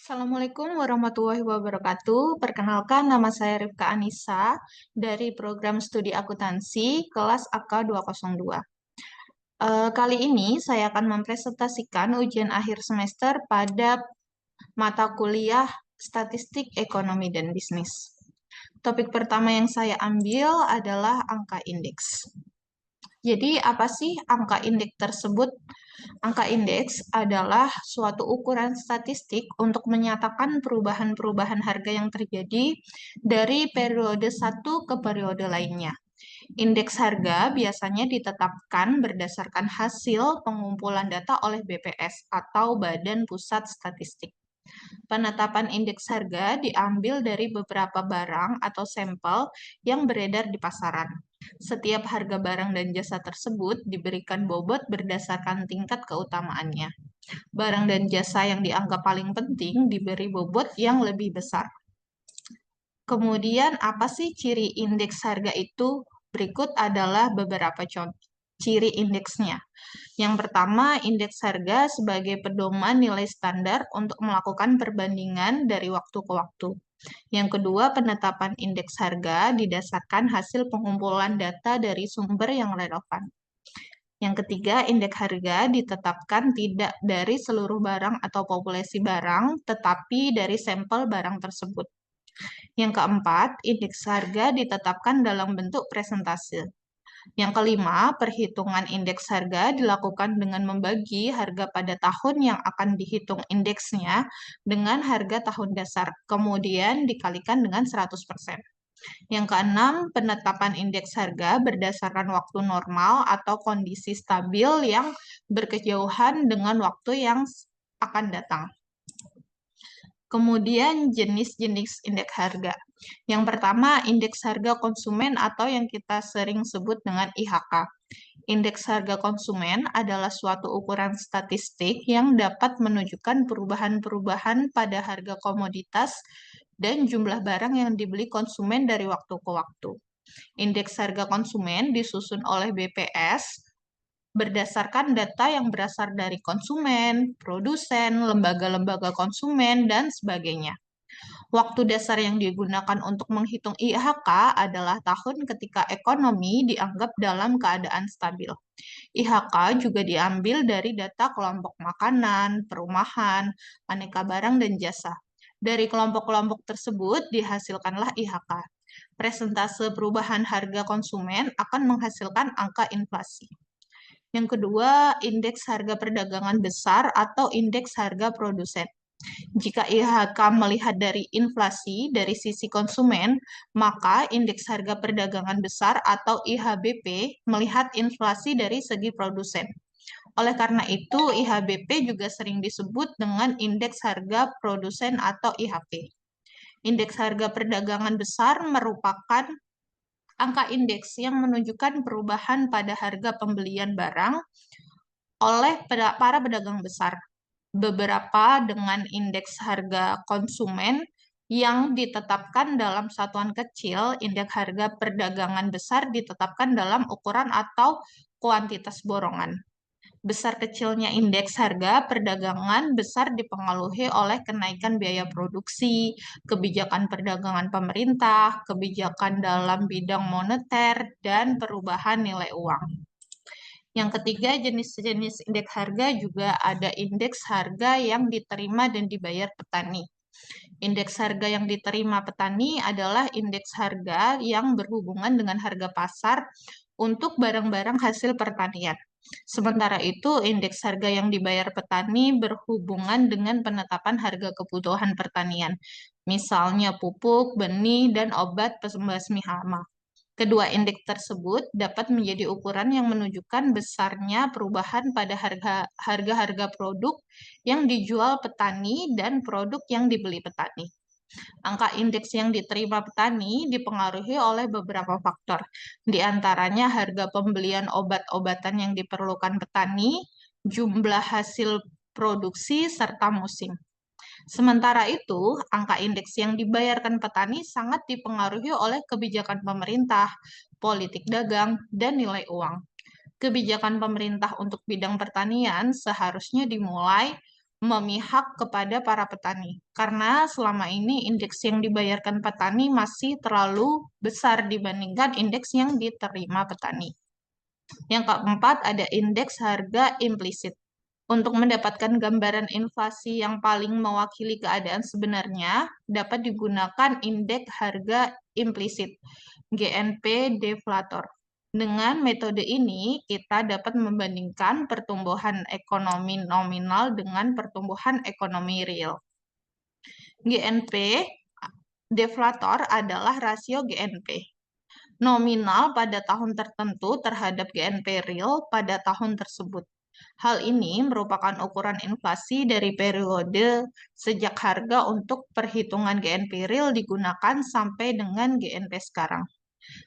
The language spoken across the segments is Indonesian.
Assalamualaikum warahmatullahi wabarakatuh. Perkenalkan, nama saya Rifka Anissa dari program studi akuntansi kelas AK 202. Kali ini saya akan mempresentasikan ujian akhir semester pada mata kuliah Statistik Ekonomi dan Bisnis. Topik pertama yang saya ambil adalah angka indeks. Jadi, apa sih angka indeks tersebut? Angka indeks adalah suatu ukuran statistik untuk menyatakan perubahan-perubahan harga yang terjadi dari periode satu ke periode lainnya. Indeks harga biasanya ditetapkan berdasarkan hasil pengumpulan data oleh BPS atau Badan Pusat Statistik. Penetapan indeks harga diambil dari beberapa barang atau sampel yang beredar di pasaran. Setiap harga barang dan jasa tersebut diberikan bobot berdasarkan tingkat keutamaannya. Barang dan jasa yang dianggap paling penting diberi bobot yang lebih besar. Kemudian, apa sih ciri indeks harga itu? Berikut adalah beberapa contoh ciri indeksnya. Yang pertama, indeks harga sebagai pedoman nilai standar untuk melakukan perbandingan dari waktu ke waktu. Yang kedua, penetapan indeks harga didasarkan hasil pengumpulan data dari sumber yang relevan. Yang ketiga, indeks harga ditetapkan tidak dari seluruh barang atau populasi barang, tetapi dari sampel barang tersebut. Yang keempat, indeks harga ditetapkan dalam bentuk presentase. Yang kelima, perhitungan indeks harga dilakukan dengan membagi harga pada tahun yang akan dihitung indeksnya dengan harga tahun dasar, kemudian dikalikan dengan 100%. Yang keenam, penetapan indeks harga berdasarkan waktu normal atau kondisi stabil yang berkejauhan dengan waktu yang akan datang. Kemudian jenis-jenis indeks harga. Yang pertama, indeks harga konsumen atau yang kita sering sebut dengan IHK. Indeks harga konsumen adalah suatu ukuran statistik yang dapat menunjukkan perubahan-perubahan pada harga komoditas dan jumlah barang yang dibeli konsumen dari waktu ke waktu. Indeks harga konsumen disusun oleh BPS berdasarkan data yang berasal dari konsumen, produsen, lembaga-lembaga konsumen, dan sebagainya. Waktu dasar yang digunakan untuk menghitung IHK adalah tahun ketika ekonomi dianggap dalam keadaan stabil. IHK juga diambil dari data kelompok makanan, perumahan, aneka barang, dan jasa. Dari kelompok-kelompok tersebut dihasilkanlah IHK. Presentase perubahan harga konsumen akan menghasilkan angka inflasi. Yang kedua, indeks harga perdagangan besar atau indeks harga produsen. Jika IHK melihat dari inflasi dari sisi konsumen, maka indeks harga perdagangan besar atau IHBP melihat inflasi dari segi produsen. Oleh karena itu, IHBP juga sering disebut dengan indeks harga produsen atau IHP. Indeks harga perdagangan besar merupakan angka indeks yang menunjukkan perubahan pada harga pembelian barang oleh para pedagang besar. Beberapa dengan indeks harga konsumen yang ditetapkan dalam satuan kecil, indeks harga perdagangan besar ditetapkan dalam ukuran atau kuantitas borongan. Besar kecilnya indeks harga perdagangan besar dipengaruhi oleh kenaikan biaya produksi, kebijakan perdagangan pemerintah, kebijakan dalam bidang moneter, dan perubahan nilai uang. Yang ketiga, jenis-jenis indeks harga juga ada indeks harga yang diterima dan dibayar petani. Indeks harga yang diterima petani adalah indeks harga yang berhubungan dengan harga pasar untuk barang-barang hasil pertanian. Sementara itu, indeks harga yang dibayar petani berhubungan dengan penetapan harga kebutuhan pertanian, misalnya pupuk, benih, dan obat pembasmi hama. Kedua indeks tersebut dapat menjadi ukuran yang menunjukkan besarnya perubahan pada harga-harga produk yang dijual petani dan produk yang dibeli petani. Angka indeks yang diterima petani dipengaruhi oleh beberapa faktor, di antaranya harga pembelian obat-obatan yang diperlukan petani, jumlah hasil produksi, serta musim. Sementara itu, angka indeks yang dibayarkan petani sangat dipengaruhi oleh kebijakan pemerintah, politik dagang, dan nilai uang. Kebijakan pemerintah untuk bidang pertanian seharusnya dimulai memihak kepada para petani. Karena selama ini indeks yang dibayarkan petani masih terlalu besar dibandingkan indeks yang diterima petani. Yang keempat ada indeks harga implisit. Untuk mendapatkan gambaran inflasi yang paling mewakili keadaan sebenarnya, dapat digunakan indeks harga implisit, GNP deflator. Dengan metode ini, kita dapat membandingkan pertumbuhan ekonomi nominal dengan pertumbuhan ekonomi real. GNP deflator adalah rasio GNP nominal pada tahun tertentu terhadap GNP real pada tahun tersebut. Hal ini merupakan ukuran inflasi dari periode sejak harga untuk perhitungan GNP real digunakan sampai dengan GNP sekarang.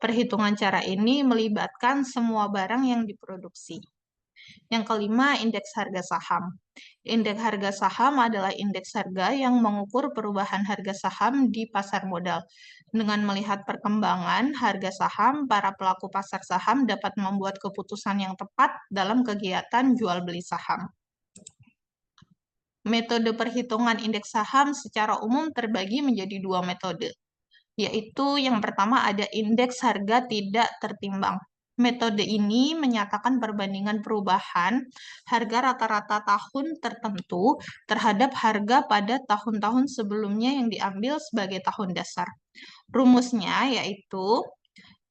Perhitungan cara ini melibatkan semua barang yang diproduksi. Yang kelima, indeks harga saham. Indeks harga saham adalah indeks harga yang mengukur perubahan harga saham di pasar modal. Dengan melihat perkembangan harga saham, para pelaku pasar saham dapat membuat keputusan yang tepat dalam kegiatan jual beli saham. Metode perhitungan indeks saham secara umum terbagi menjadi dua metode, yaitu yang pertama ada indeks harga tidak tertimbang. Metode ini menyatakan perbandingan perubahan harga rata-rata tahun tertentu terhadap harga pada tahun-tahun sebelumnya yang diambil sebagai tahun dasar. Rumusnya yaitu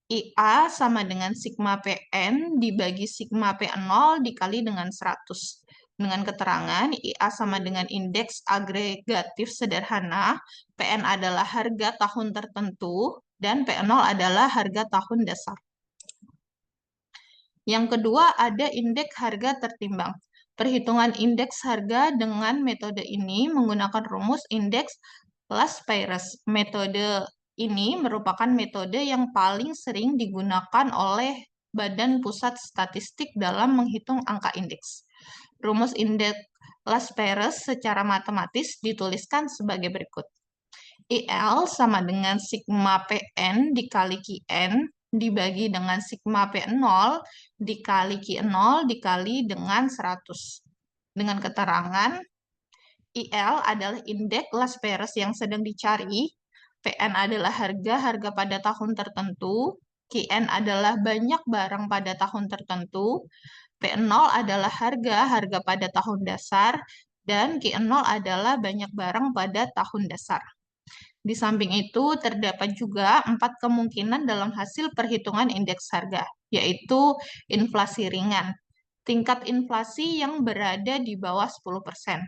IA sama dengan sigma PN dibagi sigma P0 dikali dengan 100. Dengan keterangan IA sama dengan indeks agregatif sederhana, PN adalah harga tahun tertentu, dan P0 adalah harga tahun dasar. Yang kedua ada indeks harga tertimbang. Perhitungan indeks harga dengan metode ini menggunakan rumus indeks Las-Peyres. Metode ini merupakan metode yang paling sering digunakan oleh Badan Pusat Statistik dalam menghitung angka indeks. Rumus indeks Las-Peyres secara matematis dituliskan sebagai berikut. IL sama dengan sigma PN dikali QN dibagi dengan sigma P0 dikali Q0 dikali dengan 100. Dengan keterangan, IL adalah indeks Las-Peyres yang sedang dicari, PN adalah harga-harga pada tahun tertentu, QN adalah banyak barang pada tahun tertentu, P0 adalah harga-harga pada tahun dasar, dan Q0 adalah banyak barang pada tahun dasar. Di samping itu, terdapat juga 4 kemungkinan dalam hasil perhitungan indeks harga, yaitu inflasi ringan, tingkat inflasi yang berada di bawah 10%.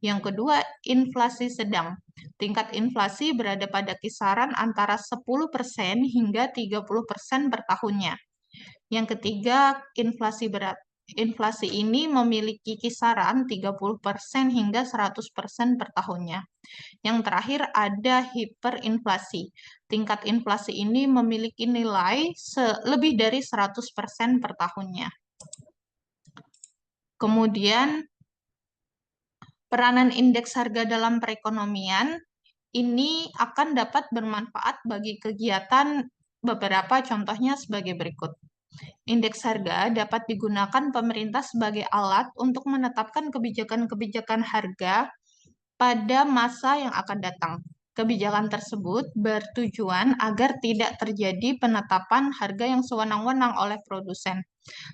Yang kedua, inflasi sedang. Tingkat inflasi berada pada kisaran antara 10% hingga 30% per tahunnya. Yang ketiga, inflasi berat. Inflasi ini memiliki kisaran 30% hingga 100% per tahunnya. Yang terakhir ada hiperinflasi. Tingkat inflasi ini memiliki nilai lebih dari 100% per tahunnya. Kemudian, peranan indeks harga dalam perekonomian ini akan dapat bermanfaat bagi kegiatan beberapa contohnya sebagai berikut. Indeks harga dapat digunakan pemerintah sebagai alat untuk menetapkan kebijakan-kebijakan harga pada masa yang akan datang. Kebijakan tersebut bertujuan agar tidak terjadi penetapan harga yang sewenang-wenang oleh produsen.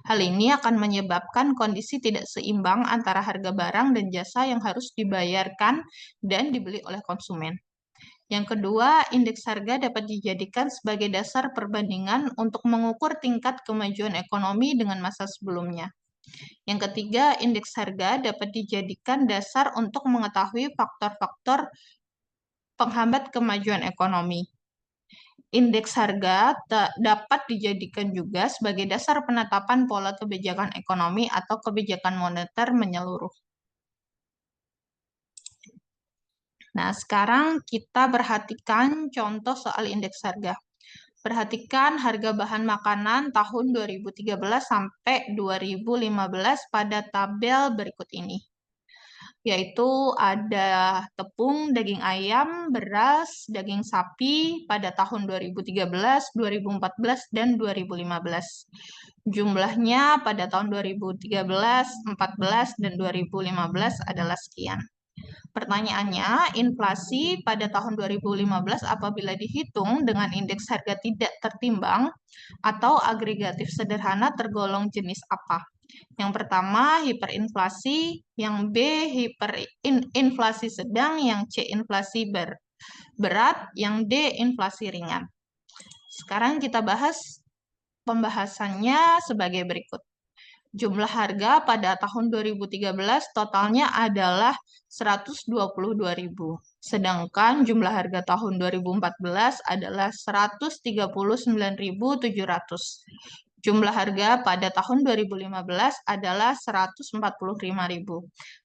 Hal ini akan menyebabkan kondisi tidak seimbang antara harga barang dan jasa yang harus dibayarkan dan dibeli oleh konsumen. Yang kedua, indeks harga dapat dijadikan sebagai dasar perbandingan untuk mengukur tingkat kemajuan ekonomi dengan masa sebelumnya. Yang ketiga, indeks harga dapat dijadikan dasar untuk mengetahui faktor-faktor penghambat kemajuan ekonomi. Indeks harga dapat dijadikan juga sebagai dasar penetapan pola kebijakan ekonomi atau kebijakan moneter menyeluruh. Nah, sekarang kita perhatikan contoh soal indeks harga. Perhatikan harga bahan makanan tahun 2013 sampai 2015 pada tabel berikut ini. Yaitu ada tepung, daging ayam, beras, daging sapi pada tahun 2013, 2014, dan 2015. Jumlahnya pada tahun 2013, 14, dan 2015 adalah sekian. Pertanyaannya, inflasi pada tahun 2015 apabila dihitung dengan indeks harga tidak tertimbang atau agregatif sederhana tergolong jenis apa? Yang pertama, hiperinflasi, yang B, hiperinflasi sedang, yang C, inflasi berat, yang D, inflasi ringan. Sekarang kita bahas pembahasannya sebagai berikut. Jumlah harga pada tahun 2013 totalnya adalah 122.000. Sedangkan jumlah harga tahun 2014 adalah 139.700. Jumlah harga pada tahun 2015 adalah 145.000.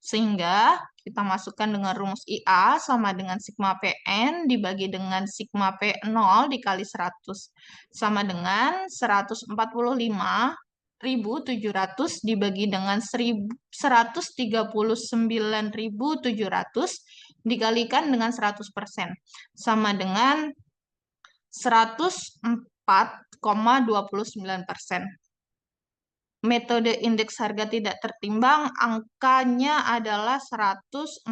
Sehingga kita masukkan dengan rumus IA sama dengan sigma PN dibagi dengan sigma P0 dikali 100. Sama dengan 145.700 dibagi dengan 139.700 dikalikan dengan 100%. Sama dengan 104,29%. Metode indeks harga tidak tertimbang, angkanya adalah 104,29%.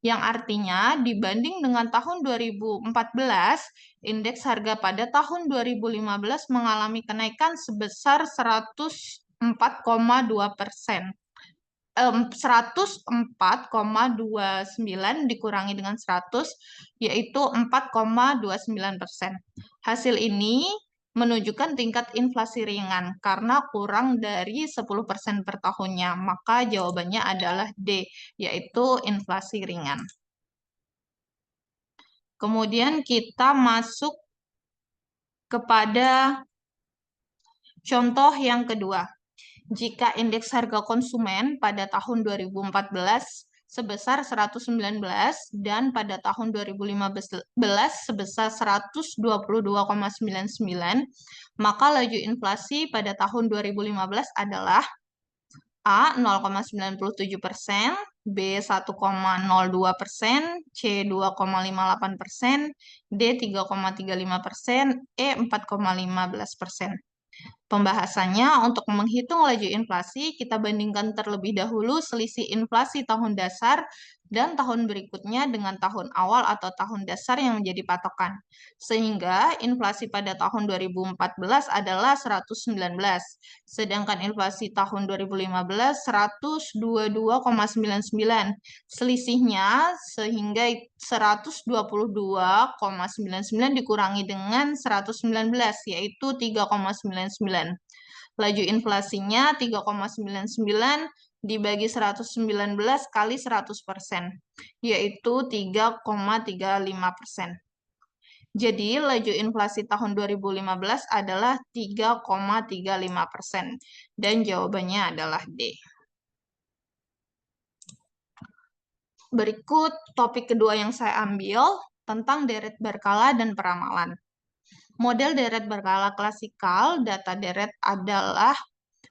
Yang artinya dibanding dengan tahun 2014, indeks harga pada tahun 2015 mengalami kenaikan sebesar 104,2%. 104,29 dikurangi dengan 100, yaitu 4,29%. Hasil ini menunjukkan tingkat inflasi ringan karena kurang dari 10% per tahunnya. Maka jawabannya adalah D, yaitu inflasi ringan. Kemudian kita masuk kepada contoh yang kedua. Jika indeks harga konsumen pada tahun 2014 sebesar 119 dan pada tahun 2015 sebesar 122,99, maka laju inflasi pada tahun 2015 adalah A 0,97%, B 1,02%, C 2,58%, D 3,35%, E 4,15%. Pembahasannya, untuk menghitung laju inflasi, kita bandingkan terlebih dahulu selisih inflasi tahun dasar dan tahun berikutnya dengan tahun awal atau tahun dasar yang menjadi patokan. Sehingga inflasi pada tahun 2014 adalah 119, sedangkan inflasi tahun 2015 122,99. Selisihnya sehingga 122,99 dikurangi dengan 119, yaitu 3,99. Laju inflasinya 3,99 dibagi 119 kali 100%, yaitu 3,35%. Jadi, laju inflasi tahun 2015 adalah 3,35%. Dan jawabannya adalah D. Berikut topik kedua yang saya ambil tentang deret berkala dan peramalan. Model deret berkala klasikal, data deret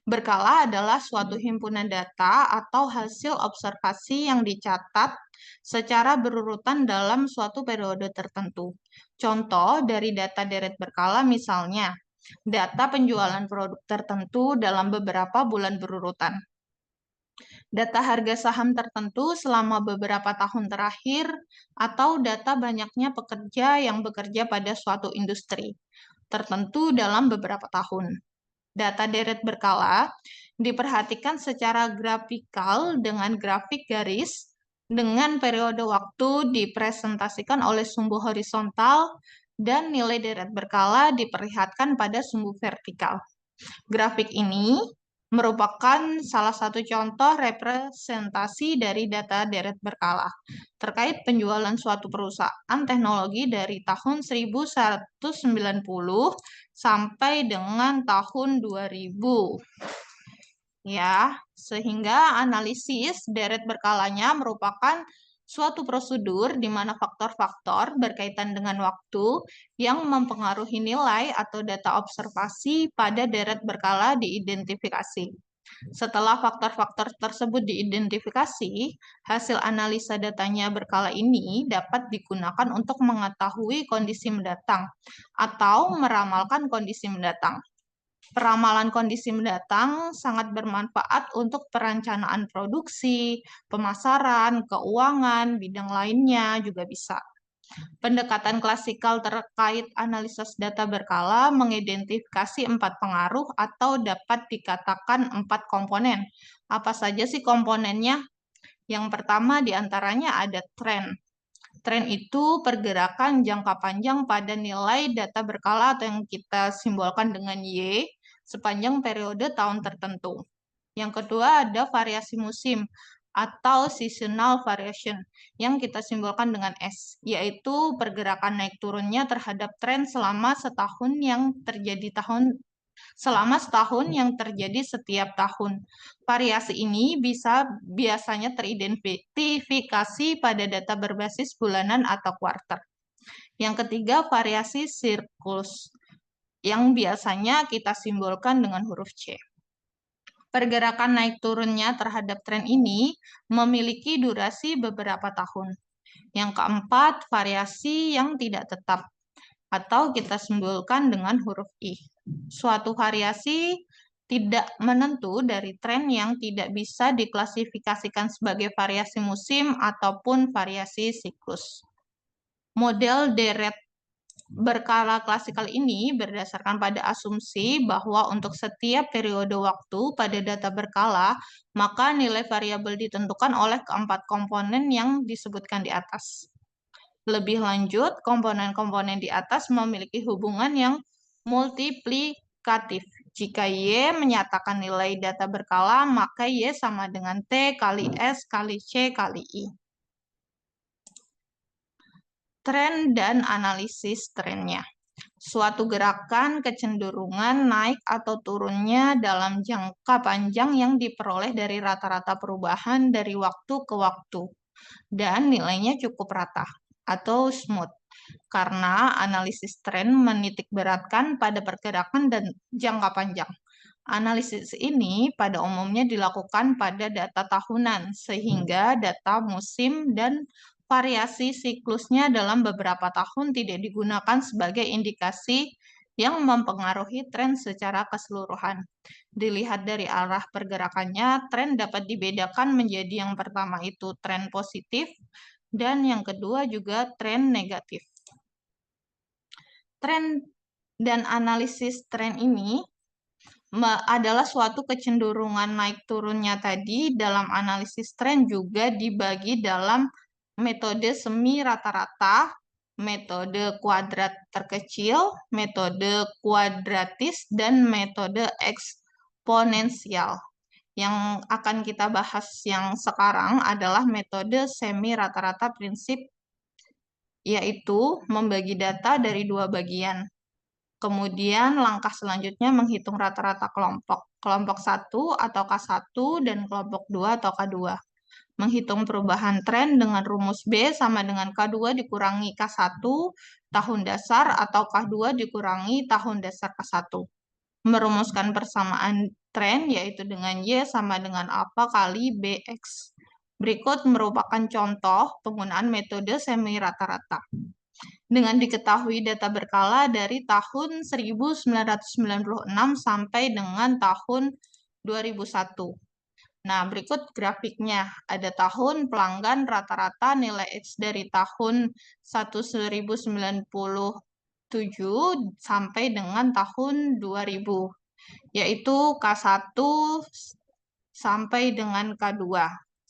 berkala adalah suatu himpunan data atau hasil observasi yang dicatat secara berurutan dalam suatu periode tertentu. Contoh dari data deret berkala misalnya, data penjualan produk tertentu dalam beberapa bulan berurutan. Data harga saham tertentu selama beberapa tahun terakhir, atau data banyaknya pekerja yang bekerja pada suatu industri tertentu dalam beberapa tahun. Data deret berkala diperhatikan secara grafikal dengan grafik garis dengan periode waktu dipresentasikan oleh sumbu horizontal dan nilai deret berkala diperlihatkan pada sumbu vertikal. Grafik ini merupakan salah satu contoh representasi dari data deret berkala terkait penjualan suatu perusahaan teknologi dari tahun 1190 sampai dengan tahun 2000. Ya, sehingga analisis deret berkalanya merupakan suatu prosedur di mana faktor-faktor berkaitan dengan waktu yang mempengaruhi nilai atau data observasi pada deret berkala diidentifikasi. Setelah faktor-faktor tersebut diidentifikasi, hasil analisa datanya berkala ini dapat digunakan untuk mengetahui kondisi mendatang atau meramalkan kondisi mendatang. Peramalan kondisi mendatang sangat bermanfaat untuk perencanaan produksi, pemasaran, keuangan, bidang lainnya juga bisa. Pendekatan klasikal terkait analisis data berkala mengidentifikasi 4 pengaruh atau dapat dikatakan 4 komponen. Apa saja sih komponennya? Yang pertama diantaranya ada tren. Tren itu pergerakan jangka panjang pada nilai data berkala atau yang kita simbolkan dengan Y sepanjang periode tahun tertentu. Yang kedua ada variasi musim atau seasonal variation yang kita simbolkan dengan S, yaitu pergerakan naik turunnya terhadap tren selama setahun yang terjadi setiap tahun. Variasi ini biasanya teridentifikasi pada data berbasis bulanan atau kuarter. Yang ketiga, variasi siklus yang biasanya kita simbolkan dengan huruf C. Pergerakan naik turunnya terhadap tren ini memiliki durasi beberapa tahun. Yang keempat, variasi yang tidak tetap atau kita simbolkan dengan huruf I. Suatu variasi tidak menentu dari tren yang tidak bisa diklasifikasikan sebagai variasi musim ataupun variasi siklus. Model deret berkala klasikal ini berdasarkan pada asumsi bahwa untuk setiap periode waktu pada data berkala, maka nilai variabel ditentukan oleh keempat komponen yang disebutkan di atas. Lebih lanjut, komponen-komponen di atas memiliki hubungan yang multiplikatif. Jika Y menyatakan nilai data berkala, maka Y sama dengan T kali S kali C kali I. Tren dan analisis trennya. Suatu gerakan kecenderungan naik atau turunnya dalam jangka panjang yang diperoleh dari rata-rata perubahan dari waktu ke waktu dan nilainya cukup rata atau smooth karena analisis tren menitik beratkan pada pergerakan dan jangka panjang. Analisis ini pada umumnya dilakukan pada data tahunan sehingga data musim dan variasi siklusnya dalam beberapa tahun tidak digunakan sebagai indikasi yang mempengaruhi tren secara keseluruhan. Dilihat dari arah pergerakannya, tren dapat dibedakan menjadi yang pertama itu tren positif dan yang kedua juga tren negatif. Tren dan analisis tren ini adalah suatu kecenderungan naik turunnya tadi. Dalam analisis tren juga dibagi dalam metode semi rata-rata, metode kuadrat terkecil, metode kuadratis, dan metode eksponensial. Yang akan kita bahas yang sekarang adalah metode semi rata-rata prinsip, yaitu membagi data dari dua bagian. Kemudian langkah selanjutnya menghitung rata-rata kelompok. Kelompok 1 atau K1 dan kelompok 2 atau K2. Menghitung perubahan tren dengan rumus B sama dengan K2 dikurangi K1 tahun dasar atau K2 dikurangi tahun dasar K1. Merumuskan persamaan tren yaitu dengan Y sama dengan alfa kali BX. Berikut merupakan contoh penggunaan metode semi rata-rata. Dengan diketahui data berkala dari tahun 1996 sampai dengan tahun 2001. Nah, berikut grafiknya. Ada tahun pelanggan rata-rata nilai X dari tahun 1997 sampai dengan tahun 2000, yaitu K1 sampai dengan K2.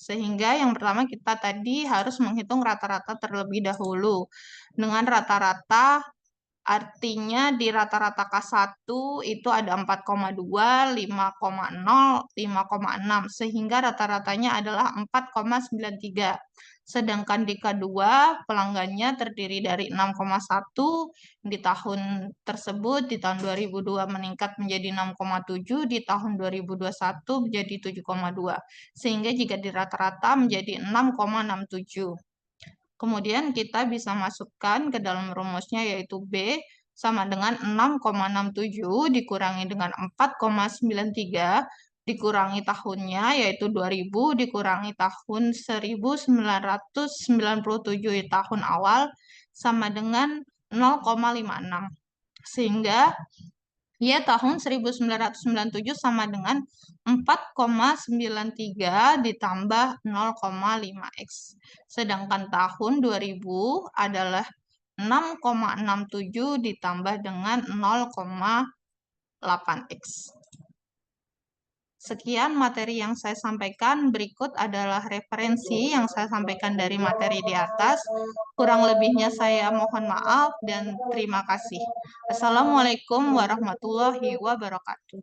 Sehingga yang pertama kita tadi harus menghitung rata-rata terlebih dahulu. Dengan rata-rata artinya di rata-rata K1 itu ada 4,2, 5,0, 5,6. Sehingga rata-ratanya adalah 4,93. Sedangkan di K2 pelanggannya terdiri dari 6,1 di tahun tersebut, di tahun 2002 meningkat menjadi 6,7, di tahun 2021 menjadi 7,2. Sehingga jika di rata-rata menjadi 6,67. Kemudian kita bisa masukkan ke dalam rumusnya yaitu B sama dengan 6,67 dikurangi dengan 4,93 dikurangi tahunnya, yaitu 2000, dikurangi tahun 1997 tahun awal, sama dengan 0,56. Sehingga ya tahun 1997 sama dengan 4,93 ditambah 0,5x. Sedangkan tahun 2000 adalah 6,67 ditambah dengan 0,8x. Sekian materi yang saya sampaikan. Berikut adalah referensi yang saya sampaikan dari materi di atas. Kurang lebihnya saya mohon maaf dan terima kasih. Assalamualaikum warahmatullahi wabarakatuh.